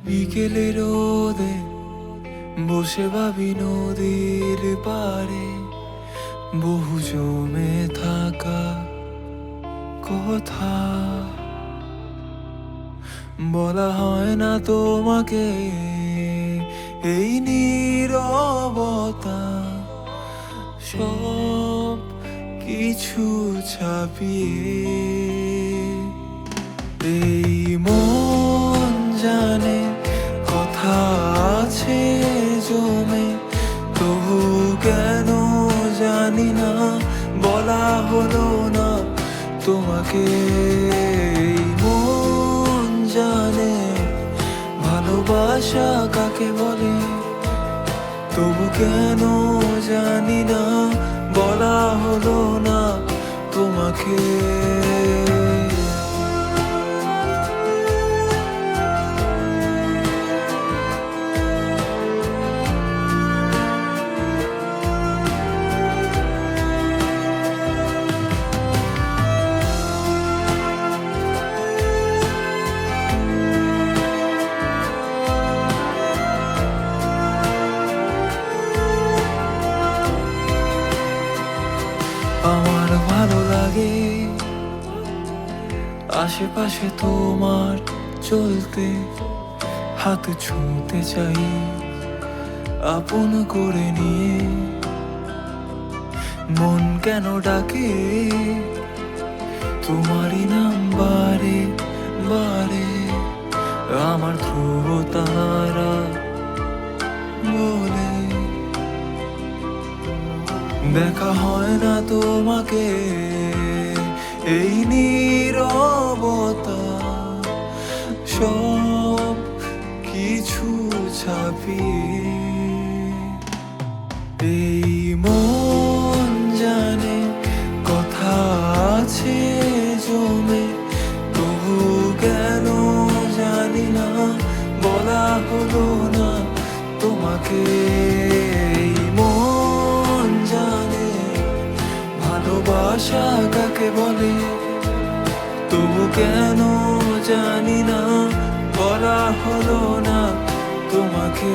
বিকেলে রোদে বসে ভাবি নদীর পারে বহু জমে থাকা কথা বলা হয় না তোমাকে। এই নীরবতা সব কিছু ছাপিয়ে এই মন জানে কথা আছে জমে, তবু কেন জানি না বলা হলো না তোমাকে। এই মন জানে ভালোবাসা কাকে বলে, তবু কেন জানি না বলা হলো না তোমাকে। আমার ভালো লাগে আশেপাশে তোমার চলতে, হাত ছুঁতে চাই আপন করে নিয়ে। মন কেন ডাকে তোমারই নাম বারে বারে, আমার ধ্রুব তারা বলে। দেখা হয় না তোমাকে, এই নীরবতা সব কিছু ছাপিয়ে। এই মন জানে কথা আছে জমে, তবু কেন জানি না বলা হলো না তোমাকে। ভালোবাসা কাকে বলে, তবু কেন জানি না বলা হলো না তোমাকে।